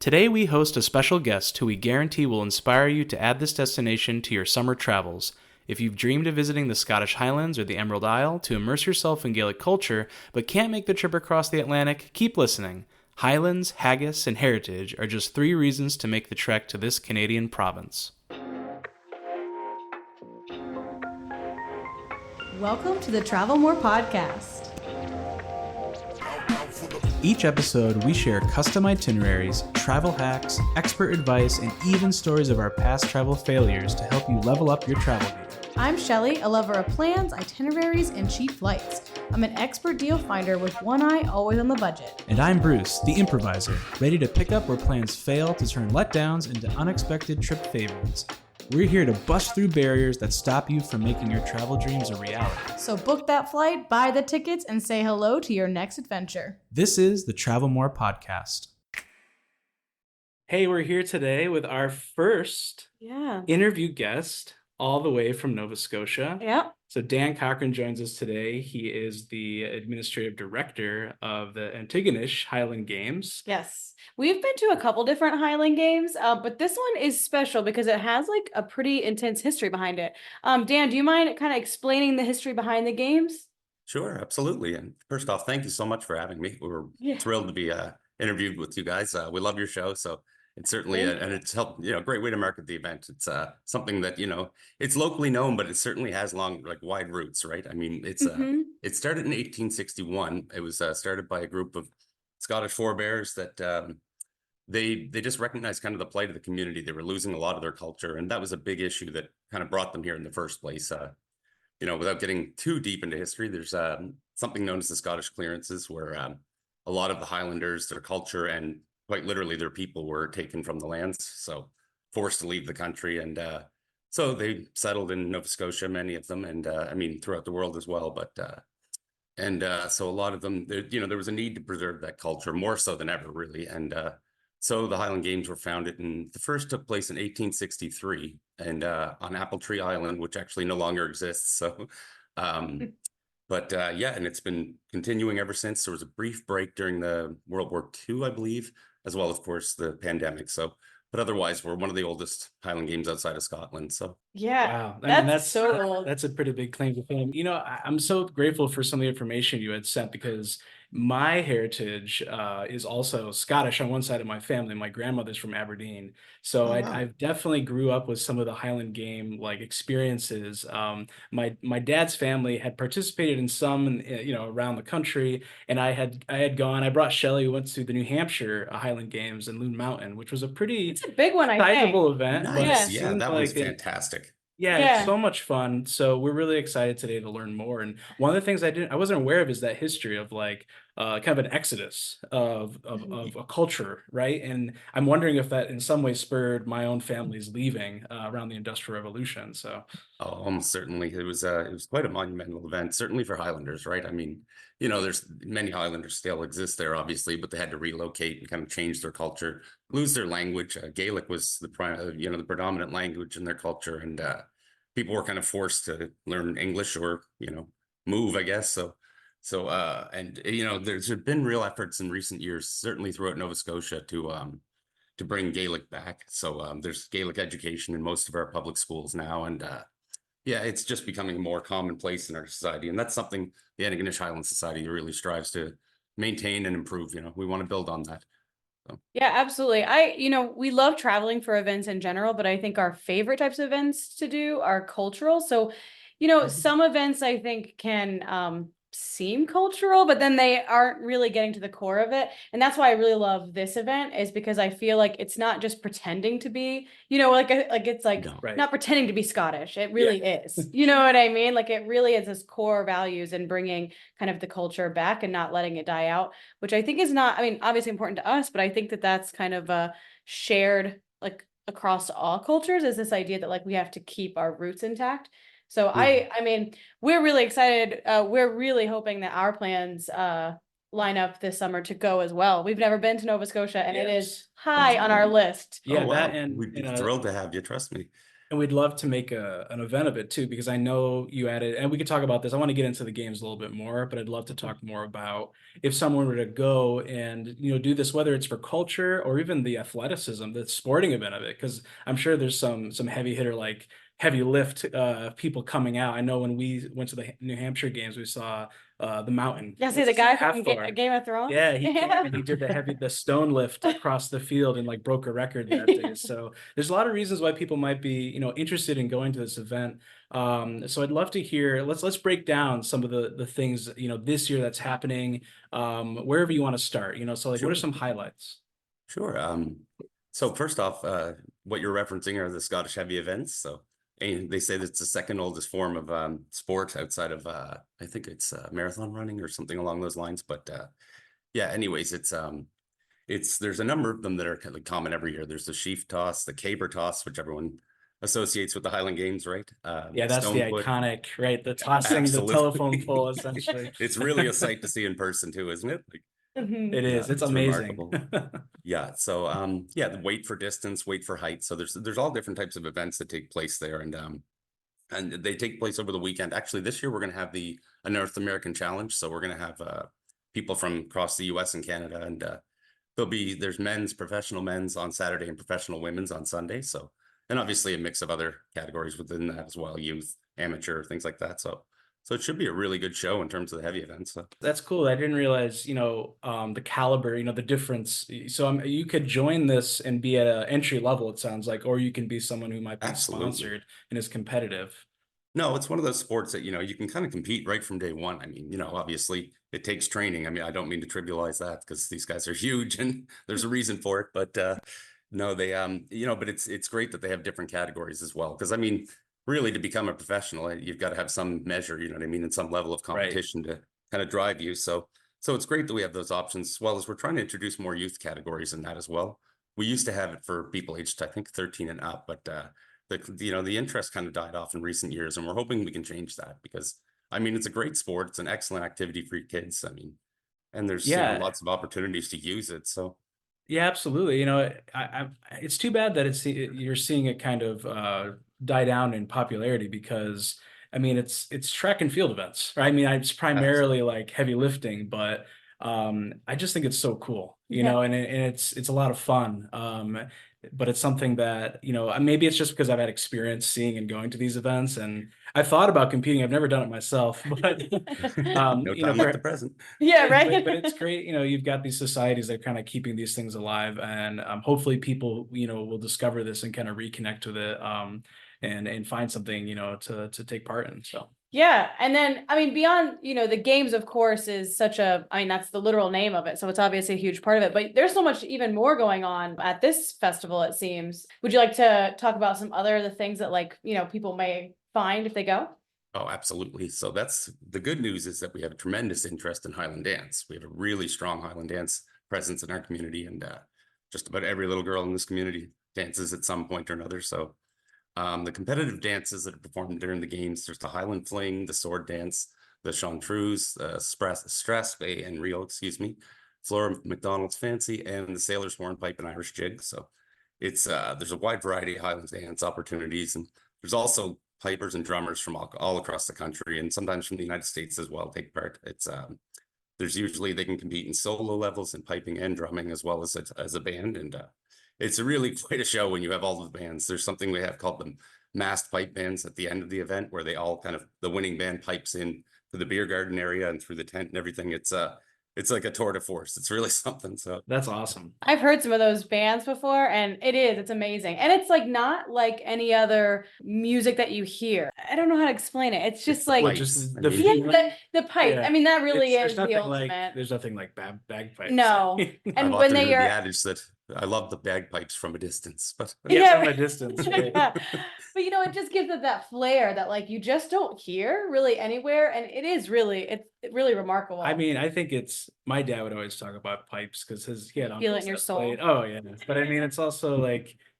Today we host a special guest who we guarantee will inspire you to add this destination to your summer travels. If you've dreamed of visiting the Scottish Highlands or the Emerald Isle to immerse yourself in Gaelic culture but can't make the trip across the Atlantic, keep listening. Highlands, haggis, and heritage are just 3 reasons to make the trek to this Canadian province. Welcome to the Travel More podcast. Each episode, we share custom itineraries, travel hacks, expert advice, and even stories of our past travel failures to help you level up your travel game. I'm Shelly, a lover of plans, itineraries, and cheap flights. I'm an expert deal finder with one eye always on the budget. And I'm Bruce, the improviser, ready to pick up where plans fail to turn letdowns into unexpected trip favorites. We're here to bust through barriers that stop you from making your travel dreams a reality. So book that flight, buy the tickets, and say hello to your next adventure. This is the Travel More podcast. Hey, we're here today with our first interview guest, all the way from Nova Scotia. Yep. So Dan Cochrane joins us today. He is the administrative director of the Antigonish Highland Games. Yes. We've been to a couple different Highland Games, but this one is special because it has like a pretty intense history behind it. Dan, do you mind kind of explaining the history behind the games? Sure, absolutely. And first off, thank you so much for having me. We're thrilled to be interviewed with you guys. We love your show. So it's certainly, and it's helped, a great way to market the event. It's something that, it's locally known, but it certainly has wide roots, right? I mean, it's it started in 1861. It was started by a group of Scottish forebears that they just recognized kind of the plight of the community. They were losing a lot of their culture, and that was a big issue that kind of brought them here in the first place. Without getting too deep into history, there's something known as the Scottish clearances, where a lot of the Highlanders, their culture, and quite literally their people were taken from the lands, so forced to leave the country. And so they settled in Nova Scotia, many of them, and throughout the world as well. But so a lot of them, there was a need to preserve that culture more so than ever, really. And so the Highland Games were founded, and the first took place in 1863 and on Apple Tree Island, which actually no longer exists. So, and it's been continuing ever since. There was a brief break during the World War II, I believe, as well, of course, the pandemic. So, but otherwise, we're one of the oldest Highland Games outside of Scotland. So, yeah, wow, that's so old. That's a pretty big claim to fame. I'm so grateful for some of the information you had sent, because my heritage is also Scottish on one side of my family. My grandmother's from Aberdeen, so I definitely grew up with some of the Highland Game experiences. My dad's family had participated in some, around the country, and I had gone. I brought Shelley. We went to the New Hampshire Highland Games in Loon Mountain, which was a It's a big one, sizable event. Nice. Yeah, that was fantastic. It's so much fun. So we're really excited today to learn more. And one of the things I wasn't aware of is that history of kind of an exodus of a culture, right? And I'm wondering if that in some way spurred my own family's leaving around the Industrial Revolution. So almost certainly it was quite a monumental event, certainly for Highlanders, right? I mean, there's many Highlanders still exist there, obviously, but they had to relocate and kind of change their culture, lose their language. Gaelic was the predominant language in their culture, and people were kind of forced to learn English or move, I guess. There's been real efforts in recent years, certainly throughout Nova Scotia, to bring Gaelic back. So there's Gaelic education in most of our public schools now, and it's just becoming a more commonplace in our society, and that's something the Antigonish Highland Society really strives to maintain and improve. We want to build on that. So. Yeah, absolutely. We love traveling for events in general, but I think our favorite types of events to do are cultural. So, some events I think can seem cultural, but then they aren't really getting to the core of it. And that's why I really love this event, is because I feel like it's not just pretending to be, not pretending to be Scottish. It really is. You know what I mean? Like, it really is this core values and bringing kind of the culture back and not letting it die out, which I think is not, obviously important to us, but I think that that's kind of a shared, across all cultures, is this idea that we have to keep our roots intact. So we're really excited. We're really hoping that our plans line up this summer to go as well. We've never been to Nova Scotia, and it is high on our list. Yeah, we'd be thrilled to have you. Trust me. And we'd love to make an event of it too, because I know you added, and we could talk about this. I want to get into the games a little bit more, but I'd love to talk more about if someone were to go and, do this, whether it's for culture or even the athleticism, the sporting event of it, because I'm sure there's some heavy hitter, like heavy lift people coming out. I know when we went to the New Hampshire games, we saw the mountain. Yeah, see the guy from Hathor. Game of Thrones. Yeah, he came and he did the stone lift across the field and like broke a record that day. So there's a lot of reasons why people might be, interested in going to this event. So I'd love to hear, let's break down some of the things, this year that's happening, wherever you want to start, so like, what are Sure. some highlights? Sure. So first off, what you're referencing are the Scottish heavy events. So and they say that it's the second oldest form of sport outside of I think it's marathon running or something along those lines. But yeah, anyways, it's there's a number of them that are kind of common every year. There's the sheaf toss, the caber toss, which everyone associates with the Highland Games, right? Yeah, that's the Stone put. iconic, right? The tossing the Absolutely. telephone pole, essentially. It's really a sight to see in person too, isn't it? Like, Mhm. It is. It's amazing. remarkable. Yeah. So yeah, the weight for distance, weight for height. So there's all different types of events that take place there, and they take place over the weekend. Actually, this year we're going to have a North American Challenge. So we're going to have people from across the U.S. and Canada, and there's professional men's on Saturday and professional women's on Sunday. So, and obviously a mix of other categories within that as well, youth, amateur, things like that. So it should be a really good show in terms of the heavy events. So. That's cool. I didn't realize, the caliber, the difference. So you could join this and be at an entry level, it sounds like, or you can be someone who might be Absolutely. sponsored and is competitive. No, it's one of those sports that, you can kind of compete right from day one. I mean, obviously it takes training. I mean, I don't mean to trivialize that because these guys are huge and there's a reason for it, but no, they, but it's great that they have different categories as well. Cause I mean, really to become a professional, you've got to have some measure, you know what I mean? And some level of competition to kind of drive you. So it's great that we have those options as well as we're trying to introduce more youth categories in that as well. We used to have it for people aged, I think 13 and up, but the interest kind of died off in recent years, and we're hoping we can change that because I mean it's a great sport, it's an excellent activity for your kids. I mean, and there's lots of opportunities to use it. So yeah, absolutely. It's too bad that you're seeing it kind of die down in popularity because I mean it's track and field events, right? I mean it's primarily like heavy lifting, but I just think it's so cool, and it's a lot of fun. But it's something that, maybe it's just because I've had experience seeing and going to these events, and I've thought about competing. I've never done it myself, but no time like the present. Yeah, right. But it's great, you've got these societies that are kind of keeping these things alive, and hopefully people, will discover this and kind of reconnect with it, and find something, to take part in. So. Yeah. And then, I mean, beyond, the games, of course, is that's the literal name of it. So it's obviously a huge part of it, but there's so much even more going on at this festival, it seems. Would you like to talk about some the things that people may find if they go? Oh, absolutely. So that's the good news is that we have a tremendous interest in Highland dance. We have a really strong Highland dance presence in our community, and just about every little girl in this community dances at some point or another. So the competitive dances that are performed during the games, there's the Highland Fling, the Sword Dance, the Chantreuse, Strathspey and Reel, Flora McDonald's Fancy, and the Sailor's Hornpipe and Irish Jig. So it's there's a wide variety of Highland dance opportunities, and there's also pipers and drummers from all across the country, and sometimes from the United States as well take part. It's there's usually they can compete in solo levels in piping and drumming as well as a band, and it's really quite a show when you have all the bands. There's something we have called the massed pipe bands at the end of the event where they all the winning band pipes in to the beer garden area and through the tent and everything. It's like a tour de force. It's really something. So that's awesome. I've heard some of those bands before, and it's amazing. And it's not like any other music that you hear. I don't know how to explain it. It's just the pipe. Yeah. I mean, that really is the ultimate. There's nothing like bagpipes. No. And when they are the adage that I love the bagpipes from a distance, but from a distance. Right? But it just gives it that flair that you just don't hear really anywhere, and it's really remarkable. I mean, I think my dad would always talk about pipes because he had feel it in your soul. Played. Oh yeah, but I mean, it's also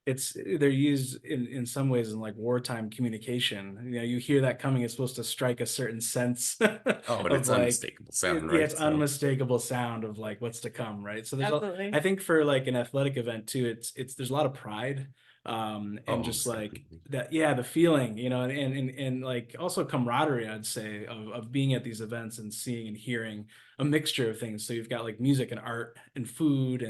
they're used in some ways in wartime communication. You hear that coming, it's supposed to strike a certain sense. Oh, and it's unmistakable sound, right? Yeah, it's unmistakable sound of what's to come, right? So there's Absolutely. I think for an athletic event too, there's a lot of pride And Oh, just most like definitely. that, yeah, the feeling, and like also camaraderie, I'd say, of being at these events and seeing and hearing a mixture of things. So you've got like music and art and food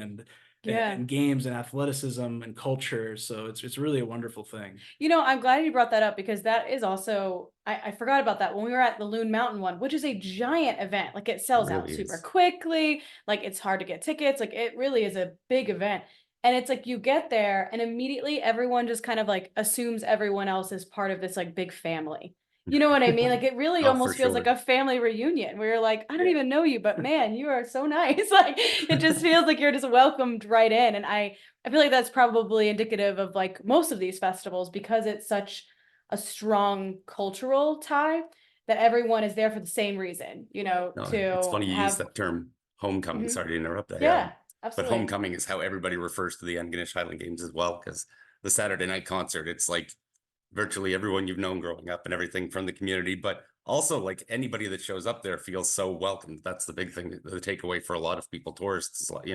Yeah. and games and athleticism and culture. So it's really a wonderful thing. I'm glad you brought that up because that is also, I forgot about that when we were at the Loon Mountain one, which is a giant event. Like it It sells out really super is. quickly. Like it's hard to get tickets. Like it really is a big event. And it's like you get there and immediately everyone just kind of like assumes everyone else is part of this like big family. You know what I mean? Like it really Oh, for almost feels like sure. a family reunion where you're like, I don't Yeah. even know you, but man, you are so nice. Like it just feels like you're just welcomed right in. And I feel like that's probably indicative of like most of these festivals because it's such a strong cultural tie that everyone is there for the same reason, No, it's to funny you use have. that term homecoming. Mhm. Sorry to interrupt that. Yeah. Yeah, But absolutely. homecoming is how everybody refers to the Antigonish Highland Games as well, because the Saturday night concert, it's like virtually everyone you've known growing up and everything from the community, but also like anybody that shows up there feels so welcomed. That's the big thing, the takeaway for a lot of people, tourists, is like,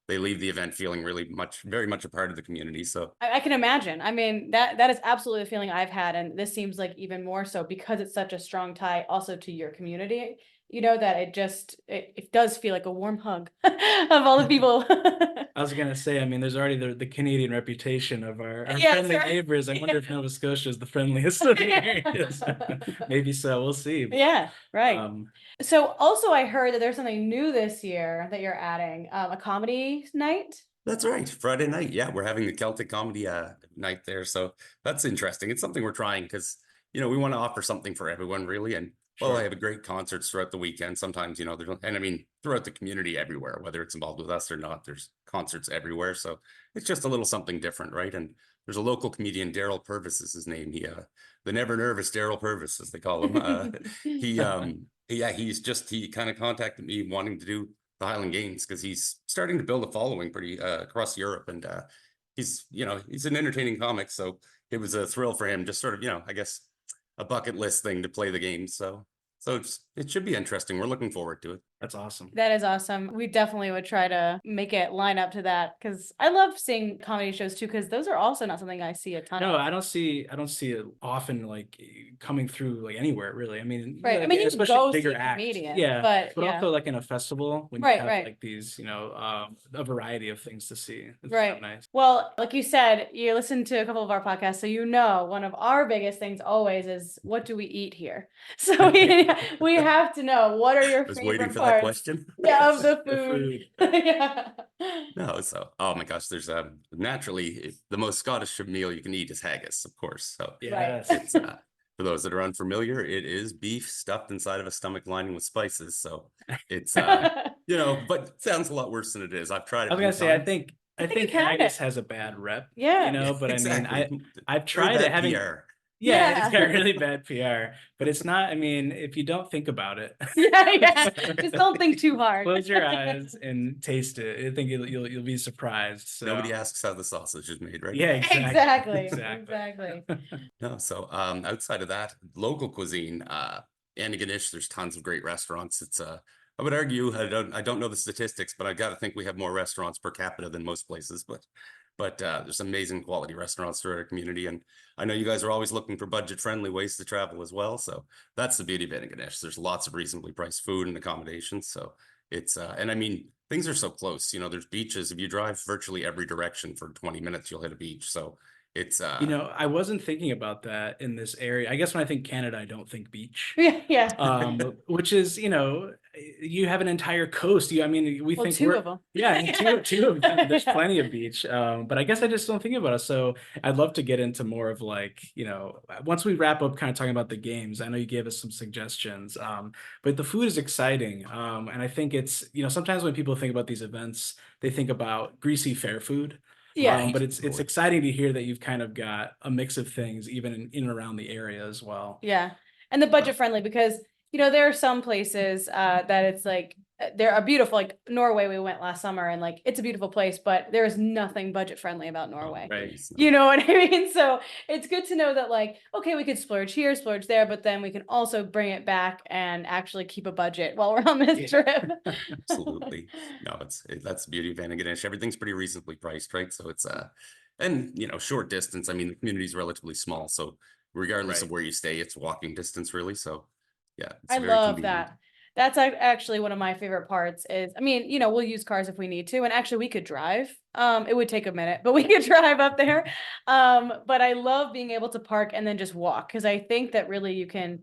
they leave the event feeling really much, very much a part of the community. So I can imagine. I mean, that is absolutely the feeling I've had, and this seems like even more so because it's such a strong tie also to your community. That it does feel like a warm hug of all the people. I was gonna say, I mean, there's already the Canadian reputation of our Yes, friendly right. neighbors. I wonder Yeah. if Nova Scotia is the friendliest of the areas. Maybe so. We'll see. Yeah, right. Um, So also I heard that there's something new this year that you're adding, a comedy night. that's right. Friday night. Yeah, we're having the Celtic comedy night there. So that's interesting. It's something we're trying because, we want to offer something for everyone really. And well, I sure. have a great concerts throughout the weekend. Sometimes, and I mean, throughout the community everywhere, whether it's involved with us or not, there's concerts everywhere. So it's just a little something different, right? And there's a local comedian, Daryl Purvis is his name. The never nervous Daryl Purvis, as they call him. He kind of contacted me wanting to do the Highland Games because he's starting to build a following pretty across Europe, and he's an entertaining comic, so it was a thrill for him, just sort of I guess a bucket list thing to play the game. So it should be interesting. We're looking forward to it. That's awesome. That is awesome. We definitely would try to make it line up to that because I love seeing comedy shows too, because those are also not something I see a ton No, of. I don't see it often like coming through like anywhere really. I mean, Right. I like, mean, you can especially go bigger see act. comedians, Yeah, but but yeah. also like in a festival when you Right, have right. like these, a variety of things to see. It's so Right. nice. Well, like you said, you listened to a couple of our podcasts, so one of our biggest things always is what do we eat here? So we have to know what are your I was waiting favorite for that parts, question. yeah, of the The food. food. Yeah. No, so oh my gosh, there's naturally the most Scottish meal you can eat is haggis, of course. So Right. Yes. it's for those that are unfamiliar, it is beef stuffed inside of a stomach lining with spices. So it's but sounds a lot worse than it is. I've tried I it a was few gonna say, times. I I think think you can. haggis has a bad rep, Yeah. Yeah, but I mean, exactly. I've Very tried it bad having, PR. yeah, it's Yeah. got really bad PR, but it's not, I mean, if you don't think about it, Yeah, yeah. Just don't think too hard. close your eyes and taste it. I think you'll be surprised. Nobody So asks how the sausage is made, right? yeah, Exactly. exactly. Exactly. No, so outside of that, local cuisine, Antigonish, there's tons of great restaurants. It's I would argue, I don't know the statistics, but I got to think we have more restaurants per capita than most places, but there's amazing quality restaurants throughout our community. And I know you guys are always looking for budget friendly ways to travel as well. So that's the beauty of Antigonish. There's lots of reasonably priced food and accommodations. So it's and I mean things are so close. There's beaches. If you drive virtually every direction for 20 minutes, you'll hit a beach. So it's I wasn't thinking about that in this area. I guess when I think Canada, I don't think beach. Yeah, yeah. Which is, you have an entire coast. I mean, we Well, think two of them. yeah, and two of them. There's Yeah. plenty of beach. But I guess I just don't think about it. So I'd love to get into more of like, once we wrap up kind of talking about the games, I know you gave us some suggestions. But the food is exciting. And I think it's, sometimes when people think about these events, they think about greasy fair food. Yeah. But it's exciting to hear that you've kind of got a mix of things even in and around the area as well. Yeah. And the budget friendly because there are some places that it's like they're beautiful, like Norway we went last summer and like it's a beautiful place, but there is nothing budget friendly about Norway. Right. You know what I mean? So it's good to know that like, okay, we could splurge here, splurge there, but then we can also bring it back and actually keep a budget while we're on this trip. Absolutely. No, that's the beauty of Antigonish. Everything's pretty reasonably priced, right? So it's and short distance. I mean, the community is relatively small, so regardless Right. of where you stay, it's walking distance really. So yeah, it's I very love convenient. that. That's actually one of my favorite parts is, I mean, we'll use cars if we need to, and actually we could drive. It would take a minute, but we could drive up there. But I love being able to park and then just walk, because I think that really you can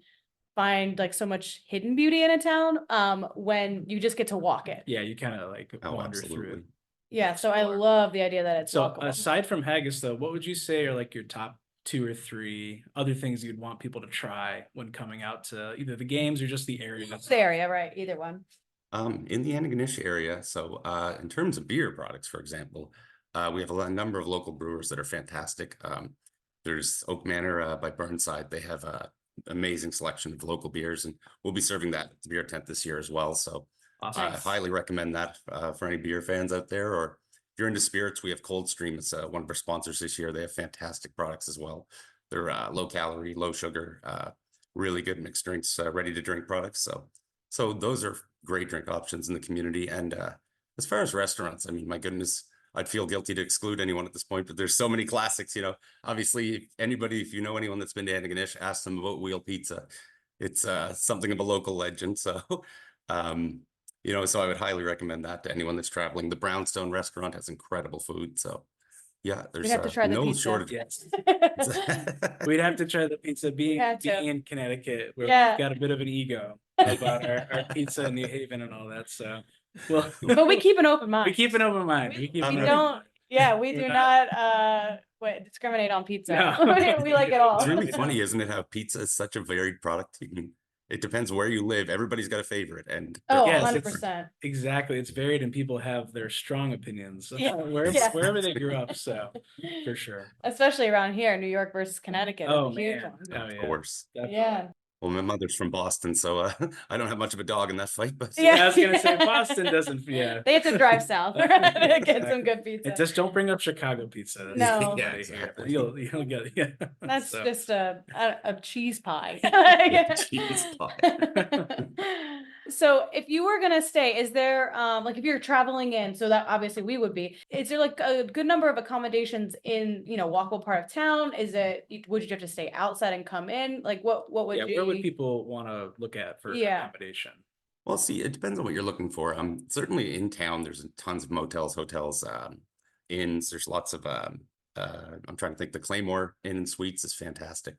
find like so much hidden beauty in a town when you just get to walk it. Yeah, you kind of like Oh, wander through it. absolutely. Yeah, so I Explore. love the idea that it's So walkable. aside from haggis, though, what would you say are like your top 2 or 3 other things you'd want people to try when coming out to either the games or just the area? The area, right? Either one. In the Antigonish area, so in terms of beer products, for example, we have a number of local brewers that are fantastic. There's Oak Manor by Burnside. They have a amazing selection of local beers, and we'll be serving that at the beer tent this year as well. So Awesome. I highly recommend that for any beer fans out there. Or if you're into spirits, we have Coldstream. It's one of our sponsors this year. They have fantastic products as well. They're low calorie, low sugar, really good mixed drinks, ready to drink products. So those are great drink options in the community. And as far as restaurants, I mean, my goodness, I'd feel guilty to exclude anyone at this point, but there's so many classics. Obviously, if you know anyone that's been to Antigonish, ask them about Wheel Pizza. It's something of a local legend. So so I would highly recommend that to anyone that's traveling. The Brownstone restaurant has incredible food. So yeah, We'd there's have to try the no pizza. shortage. Yes. We'd have to try the pizza. Being in Connecticut, we've got a bit of an ego about our pizza in New Haven and all that. So, well, But we keep an open mind. we keep an open mind. We keep an open don't. mind. Yeah, we do We're not discriminate on pizza. No. We like it all. It's really funny, isn't it, how pizza is such a varied product? It depends where you live. Everybody's got a favorite, and Oh, Yes, 100%. Exactly. It's varied, and people have their strong opinions Yeah. wherever they grew up. So, for sure. Especially around here, New York versus Connecticut. Oh, is a huge man. one. of course. Definitely. Yeah. Well, my mother's from Boston, so I don't have much of a dog in that fight. But Yeah. I was gonna say Boston doesn't. Yeah. They have to drive south to get some good pizza. And just don't bring up Chicago pizza. That's No. outta Yeah, here. exactly. You'll get yeah. That's So, just a cheese pie. Cheese pie. So if you were gonna stay, is there like if you're traveling in, so that obviously we would be, is there like a good number of accommodations in walkable part of town? Would you have to stay outside and come in? Like what would where would people want to look at for accommodation? Well, see, it depends on what you're looking for. Certainly in town, there's tons of motels, hotels, inns. There's lots of I'm trying to think. The Claymore Inn and Suites is fantastic.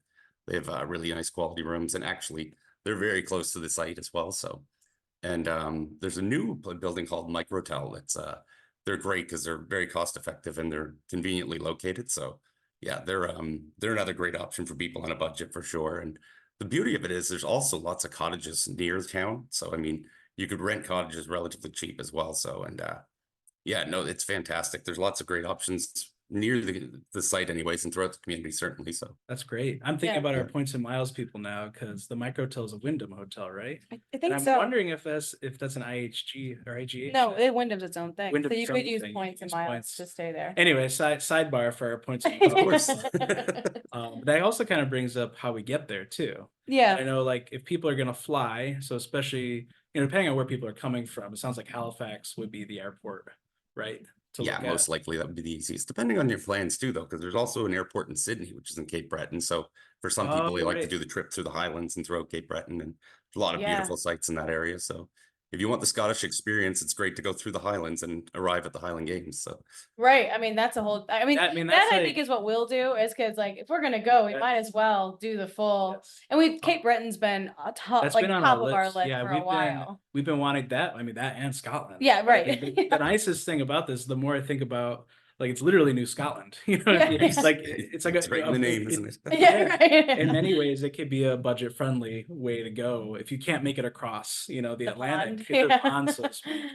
They have really nice quality rooms, and actually they're very close to the site as well. So, and there's a new building called Microtel. They're great because they're very cost effective and they're conveniently located. So yeah, they're another great option for people on a budget for sure. And the beauty of it is there's also lots of cottages near town. So I mean, you could rent cottages relatively cheap as well. So and yeah, no, it's fantastic. There's lots of great options near the site anyways, and throughout the community certainly. So That's great. I'm thinking Yeah. about our points and miles people now, because the Microtel is a Wyndham hotel, right? I And think I'm so. wondering if that's an IHG or IGH. No, Wyndham's its own thing. Wyndham's So you its could own use thing. You points could and use miles points. to stay there. Anyway, sidebar for our points and Of miles. course. That also kind of brings up how we get there too. Yeah. I know, like, if people are gonna fly, so especially depending on where people are coming from, it sounds like Halifax would be the airport, right? To yeah, look at. most likely that would be the easiest, depending on your plans too, though, because there's also an airport in Sydney, which is in Cape Breton. So for some people, they like to right. do the trip through the Highlands and throughout Cape Breton, and a lot of Yeah. beautiful sites in that area. So if you want the Scottish experience, it's great to go through the Highlands and arrive at the Highland Games. So Right. I mean, that's a whole, I mean, That- I mean, that that's I like- think is what we'll do, is because like if we're gonna go, we That- might as well do the full. Yes. And Cape Breton's been a top, That's like been on top our of our list. list Yeah, for a while. we've been wanting that. I mean, that and Scotland. Yeah, right. The nicest thing about this, the more I think about, like, it's literally New Scotland. Yeah. It's like it's like it's right in the name, isn't it? Yeah, right. In many ways, it could be a budget friendly way to go if you can't make it across, the Atlantic, the pond, so to speak.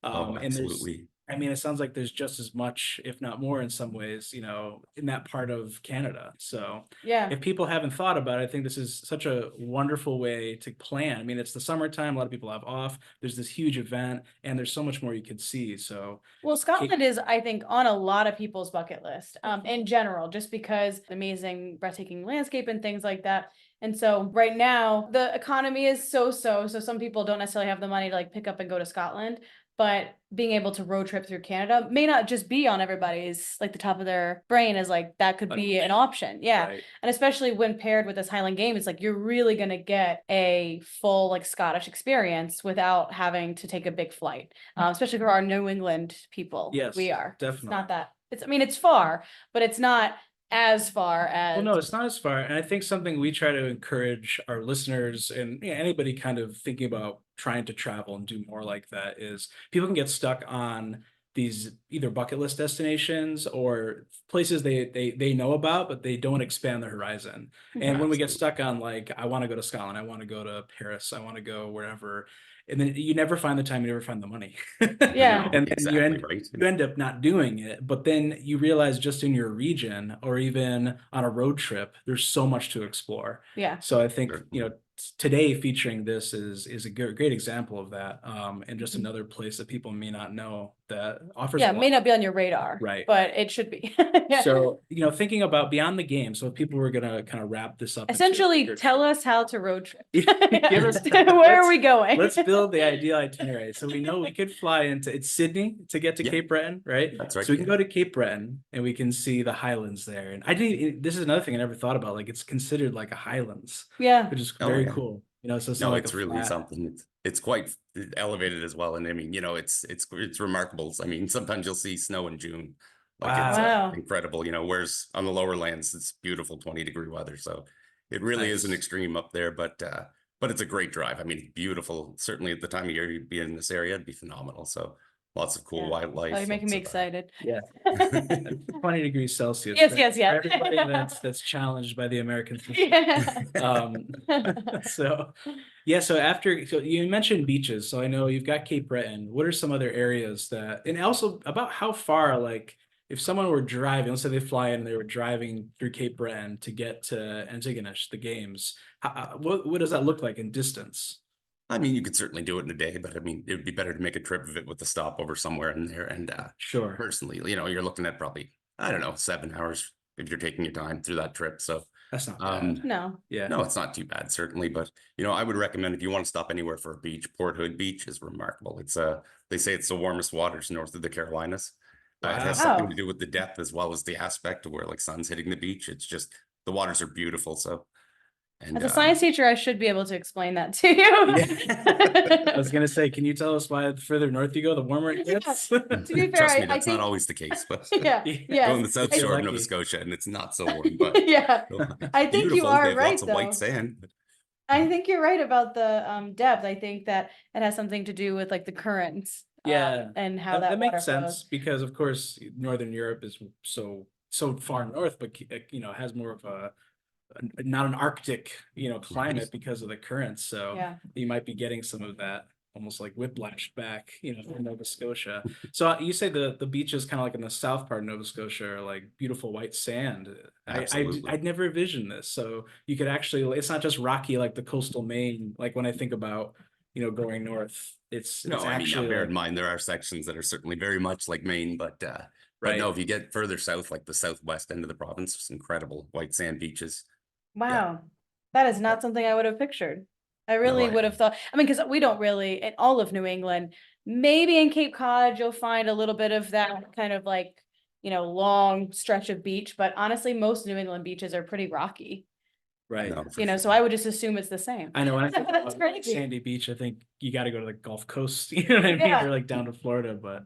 Oh, And there's, absolutely. I mean, it sounds like there's just as much, if not more in some ways, in that part of Canada. So Yeah. if people haven't thought about it, I think this is such a wonderful way to plan. I mean, it's the summertime, a lot of people have off. There's this huge event, and there's so much more you could see. So Well, Scotland is, I think, on a lot of people's bucket list, in general, just because amazing, breathtaking landscape and things like that. And so right now, the economy is so some people don't necessarily have the money to like pick up and go to Scotland. but being able to road trip through Canada may not just be on everybody's, like the top of their brain is like, that could be an option. Yeah. Right. And especially when paired with this Highland game, it's like, you're really going to get a full like Scottish experience without having to take a big flight. Especially for our New England people. Yes, We are. It's definitely. not that, I mean, it's far, but it's not as far as. Well, no, it's not as far. And I think something we try to encourage our listeners and anybody kind of thinking about trying to travel and do more like that is people can get stuck on these either bucket list destinations or places they know about, but they don't expand their horizon. And when we get stuck on like, I want to go to Scotland, I want to go to Paris, I want to go wherever, and then you never find the time, you never find the money. Yeah. And Exactly, right. you end up not doing it, but then you realize just in your region or even on a road trip, there's so much to explore. Yeah. So I think, Sure. today featuring this is a great example of that. And just another place that people may not know that offers a Yeah, it may lot. not be on your radar. Right. But it should be. So, thinking about beyond the game, so if people were gonna kind of wrap this up. Essentially, tell us how to road trip. Give us- Where are we going? Let's build the ideal itinerary. So we know we could fly it's Sydney to get to Yeah. Cape Breton, right? That's right, So we can yeah. go to Cape Breton and we can see the Highlands there. And this is another thing I never thought about. Like it's considered like a Highlands, Yeah. which is Oh, very yeah. cool. So it's No, not like it's a really flat. something. It's quite elevated as well. And I mean, it's remarkable. I mean, sometimes you'll see snow in June. Like it's Wow. incredible, whereas on the lower lands, it's beautiful 20-degree weather. So it really is an Nice. extreme up there, but it's a great drive. I mean, beautiful. Certainly at the time of year you'd be in this area, it'd be phenomenal. So lots of cool Yeah. wildlife. Oh, you're making lots me of, excited. Yeah. 20 degrees Celsius. Yes, for- yes, yeah. For everybody that's challenged by the American system. Yeah. So so you mentioned beaches. So I know you've got Cape Breton. What are some other areas and also about how far, like if someone were driving, let's say they fly in and they were driving through Cape Breton to get to Antigonish, the games, what does that look like in distance? I mean, you could certainly do it in a day, but I mean, it would be better to make a trip of it with a stopover somewhere in there. And Sure. personally, you're looking at probably, I don't know, 7 hours if you're taking your time through that trip. So That's not bad. No. Yeah. no, it's not too bad, certainly. But I would recommend if you want to stop anywhere for a beach, Port Hood Beach is remarkable. It's they say it's the warmest waters north of the Carolinas. It has something Wow. to do with the depth as well as the aspect of where like sun's hitting the beach. It's just the waters are beautiful. So and As a science teacher, I should be able to explain that to you. I was gonna say, can you tell us why the further north you go, the warmer it gets? To be fair, trust me, I that's think. not always the case, but Yeah. Yeah. Yes. go on the south You're shore of Nova lucky. Scotia and it's not so warm, but Yeah. I think you beautiful. are They have right, lots of though. white sand. But I think you're right about the depth. I think that it has something to do with like the currents. Yeah. And how that makes water sense flows. because of course Northern Europe is so far north, but has more of not an Arctic climate because of the currents. So Yeah. you might be getting some of that almost like whiplash back from Nova Scotia. So you say the beach is kind of like in the south part of Nova Scotia are like beautiful white sand. Absolutely. I'd never envisioned this. So you could actually, it's not just rocky like the coastal Maine. Like when I think about going north, it's No, I mean, now actually bear like, in mind there are sections that are certainly very much like Maine, but right. no, if you get further south, like the southwest end of the province, it's incredible white sand beaches. Wow. That is not something I would have pictured. I really I- would have thought, I mean, because we don't really, in all of New England, maybe in Cape Cod, you'll find a little bit of that kind of like, long stretch of beach, but honestly, most New England beaches are pretty rocky, Right. No, for so sure. I would just assume it's the same. I know when I think That's about crazy. Sandy Beach, I think you got to go to the Gulf Coast. You know what I mean? Yeah. Or like down to Florida, but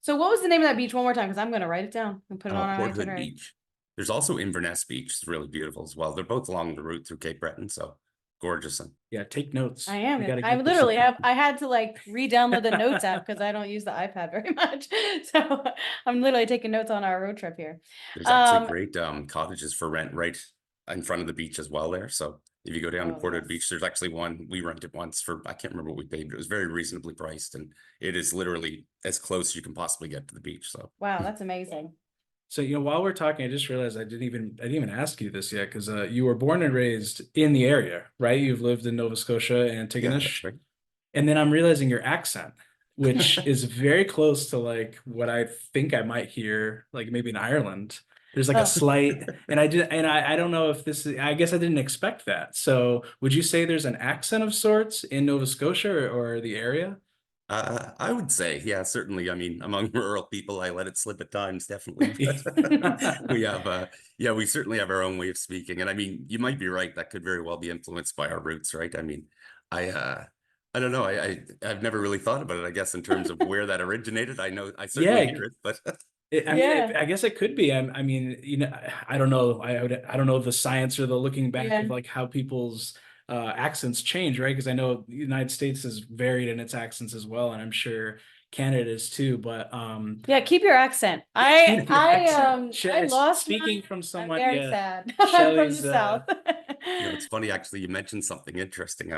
So what was the name of that beach one more time? Because I'm going to write it down and put it on our Port Hood itinerary. Beach. There's also Inverness Beach. It's really beautiful as well. They're both along the route through Cape Breton, so gorgeous. And yeah, take notes. I am. We gotta I get this- literally have. I had to like re-download the notes app because I don't use the iPad very much. So I'm literally taking notes on our road trip here. there's actually great cottages for rent right in front of the beach as well there. So if you go down to Oh, Port Hood yes. Beach, there's actually one we rented once for, I can't remember what we paid, but it was very reasonably priced, and it is literally as close as you can possibly get to the beach. So Wow, that's amazing. So while we're talking, I just realized I didn't even ask you this yet because you were born and raised in the area, right? You've lived in Nova Scotia and yeah, Antigonish, that's right. and then I'm realizing your accent, which is very close to like what I think I might hear, like maybe in Ireland. There's like Oh. a slight, and I don't know if this is. I guess I didn't expect that. So would you say there's an accent of sorts in Nova Scotia or the area? I would say, yeah, certainly. I mean, among rural people, I let it slip at times, definitely. But we have, yeah, we certainly have our own way of speaking. And I mean, you might be right. That could very well be influenced by our roots, right? I mean, I don't know. I've never really thought about it, I guess, in terms of where that originated. I know I certainly Yeah, hear it, but I mean, Yeah. I guess it could be. I mean, I don't know. I don't know the science or the looking back Yeah. of like how people's accents change, right? Because I know the United States is varied in its accents as well, and I'm sure Canada is too. But Yeah, keep your accent. keep your accent. I lost Speaking mine. from I'm someone, very yeah, sad. I'm from the Shelley's. South. it's funny actually. You mentioned something interesting.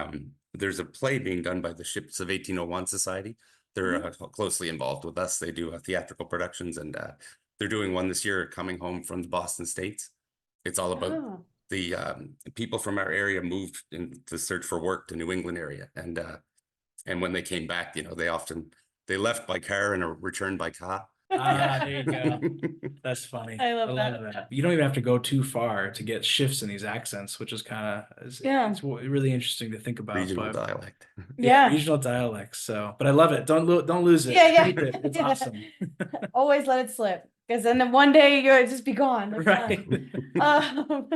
There's a play being done by the Ships of 1801 Society. They're Mhm. closely involved with us. They do theatrical productions, and they're doing one this year, coming home from the Boston States. It's all about Oh. the people from our area moved in to search for work to New England area, and when they came back, they left by car and returned by car. Yeah. There you go. That's funny. I I love love that. that. You don't even have to go too far to get shifts in these accents, which is kind of Yeah. it's really interesting to think about. Regional But dialect. yeah, Yeah. regional dialects. So, but I love it. Don't lose it. Yeah, yeah. Keep it. It's Yeah. awesome. Always let it slip. Because then one day you'll just be gone. That's Right. fine.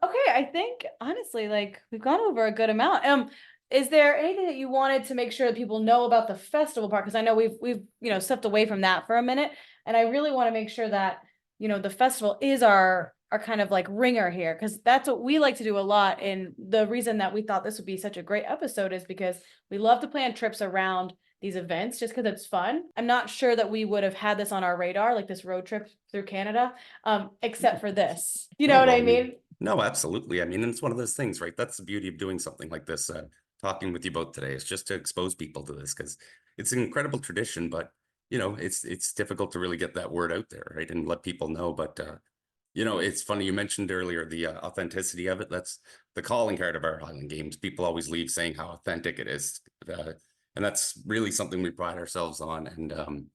Okay, I think honestly, like we've gone over a good amount. Is there anything that you wanted to make sure that people know about the festival part? Because I know we've stepped away from that for a minute, and I really want to make sure that the festival is our kind of like ringer here, because that's what we like to do a lot. And the reason that we thought this would be such a great episode is because we love to plan trips around these events just because it's fun. I'm not sure that we would have had this on our radar, like this road trip through Canada, except for this. You know No, what well, I mean? no, absolutely. I mean, and it's one of those things, right? That's the beauty of doing something like this. Talking with you both today is just to expose people to this, because it's an incredible tradition, but it's difficult to really get that word out there, right? And let people know. But it's funny, you mentioned earlier the authenticity of it. That's the calling card of our Highland Games. People always leave saying how authentic it is. And that's really something we pride ourselves on. And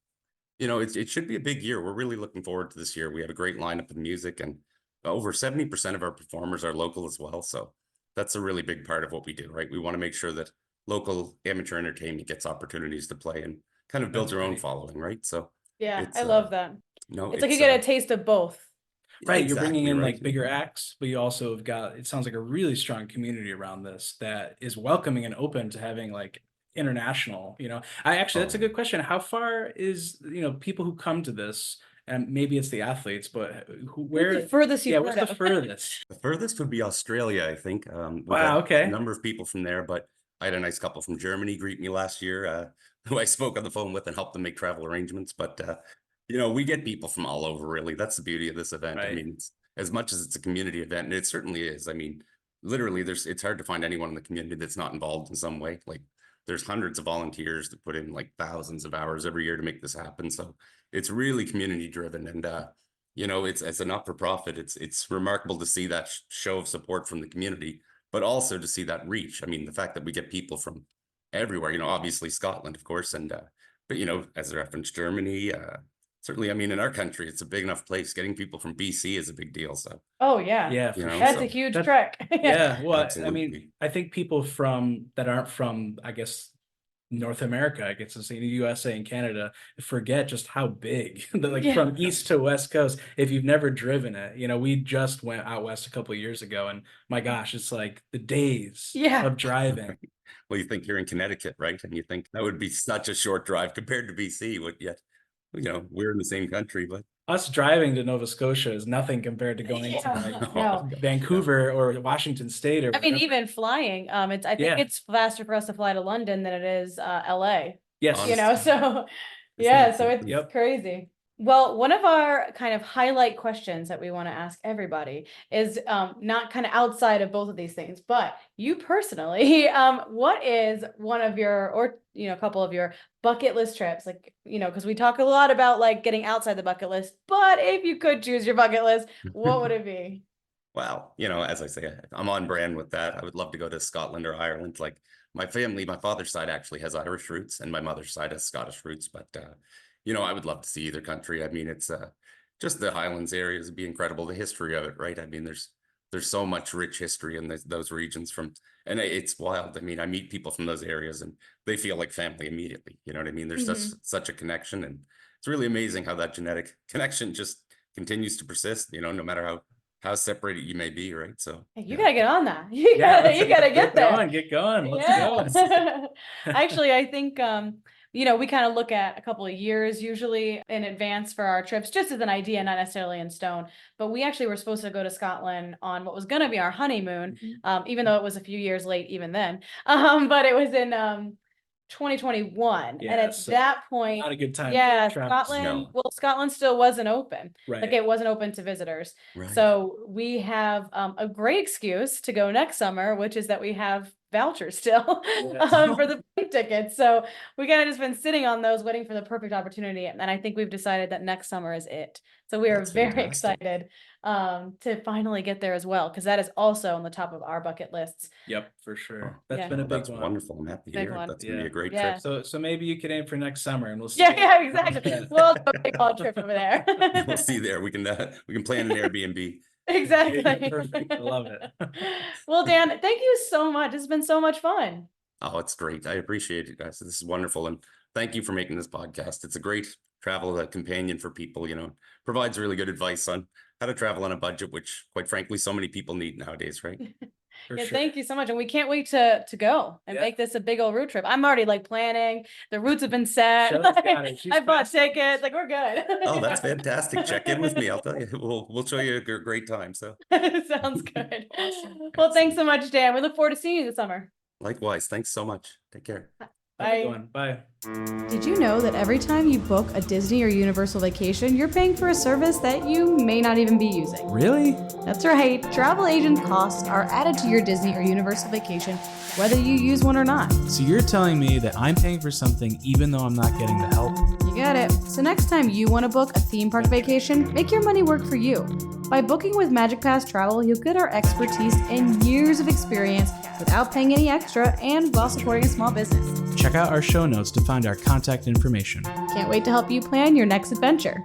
it should be a big year. We're really looking forward to this year. We have a great lineup of music, and over 70% of our performers are local as well. So that's a really big part of what we do, right? We want to make sure that local amateur entertainment gets opportunities to play and kind of build That's their own great. following, right? So Yeah, it's I love that. no, It's like you it's get a taste of both. Right. You're bringing exactly in right. like bigger acts, but you also have got, it sounds like a really strong community around this that is welcoming and open to having like international, I actually, that's a Oh, good question. How far is, people who come to this, and maybe it's the athletes, but Where's the furthest yeah, you've what's heard the of? furthest? the furthest would be Australia, I think. We've Wow. had a Okay. number of people from there, but I had a nice couple from Germany greet me last year, who I spoke on the phone with and helped them make travel arrangements. But we get people from all over, really. That's the beauty of this event. I Right. mean, as much as it's a community event, and it certainly is. I mean, literally, it's hard to find anyone in the community that's not involved in some way. Like, there's hundreds of volunteers that put in like thousands of hours every year to make this happen. So it's really community driven, and it's as a not for profit. It's remarkable to see that show of support from the community, but also to see that reach. I mean, the fact that we get people from everywhere. Obviously Scotland, of course, and but as a reference, Germany. Certainly, I mean, in our country, it's a big enough place. Getting people from BC is a big deal. So, Oh yeah, Yeah, for that's sure. a huge That, trek. yeah. Well, I mean, absolutely. I think people that aren't from, I guess, North America, I guess, to say the USA and Canada, forget just how big, like Yeah. from east to west coast. If you've never driven it, we just went out west a couple of years ago, and my gosh, it's like the days Yeah. of driving. Well, you think you're in Connecticut, right? And you think that would be such a short drive compared to BC, but yet, we're in the same country, but Us driving to Nova Scotia is nothing compared to going to Yeah. like No. Vancouver or Washington State or I mean, wherever. even flying, I think Yeah. it's faster for us to fly to London than it is LA. Yes. So Isn't yeah, that so it's something? Yep. crazy. Well, one of our kind of highlight questions that we want to ask everybody is not kind of outside of both of these things, but you personally, what is one of your, or a couple of your bucket list trips? Like, because we talk a lot about like getting outside the bucket list, but if you could choose your bucket list, what would it be? Well, as I say, I'm on brand with that. I would love to go to Scotland or Ireland. Like my family, my father's side actually has Irish roots, and my mother's side has Scottish roots. But I would love to see either country. I mean, it's just the Highlands areas would be incredible. The history of it, right? I mean, there's there's so much rich history in those regions and it's wild. I mean, I meet people from those areas and they feel like family immediately. You know what I mean? There's such a connection, and it's really amazing how that genetic connection just continues to persist, no matter how separated you may be, right? So Hey, you gotta get on that. You gotta get there. Get going. Let's go. Actually, I think we kind of look at a couple of years usually in advance for our trips, just as an idea, not necessarily in stone. But we actually were supposed to go to Scotland on what was going to be our honeymoon, even though it was a few years late even then. But it was in 2021, and at that point, not a good time. Scotland. Well, Scotland still wasn't open. Right. Like, it wasn't open to visitors. Right. So we have a great excuse to go next summer, which is that we have vouchers still for the plane tickets. So we kind of just been sitting on those, waiting for the perfect opportunity. And I think we've decided that next summer is it. So we are very excited to finally get there as well, because that is also on the top of our bucket lists. Yep, for sure. That's been a big That's one. wonderful. I'm happy to hear it. That's gonna be a great trip. So maybe you could aim for next summer, and we'll see. Yeah, exactly. We'll have a big haul trip over there. We'll see there. We can plan an Airbnb. Exactly. Perfect. I love it. Well, Dan, thank you so much. It's been so much fun. Oh, it's great. I appreciate it, guys. This is wonderful. And thank you for making this podcast. It's a great travel companion for people, provides really good advice on how to travel on a budget, which quite frankly, so many people need nowadays, right? Thank you so much. And we can't wait to go and make this a big old road trip. I'm already planning. The routes have been set. I bought tickets. We're good. Oh, that's fantastic. Check in with me. I'll tell you, we'll show you a great time. So sounds good. Well, thanks so much, Dan. We look forward to seeing you this summer. Likewise. Thanks so much. Take care. Bye. Bye. Did you know that every time you book a Disney or Universal vacation, you're paying for a service that you may not even be using? Really? That's right. Travel agent costs are added to your Disney or Universal vacation, whether you use one or not. So you're telling me that I'm paying for something even though I'm not getting the help? You got it. So next time you want to book a theme park vacation, make your money work for you. By booking with Magic Pass Travel, you'll get our expertise and years of experience without paying any extra and while supporting a small business. Check out our show notes to find our contact information. Can't wait to help you plan your next adventure.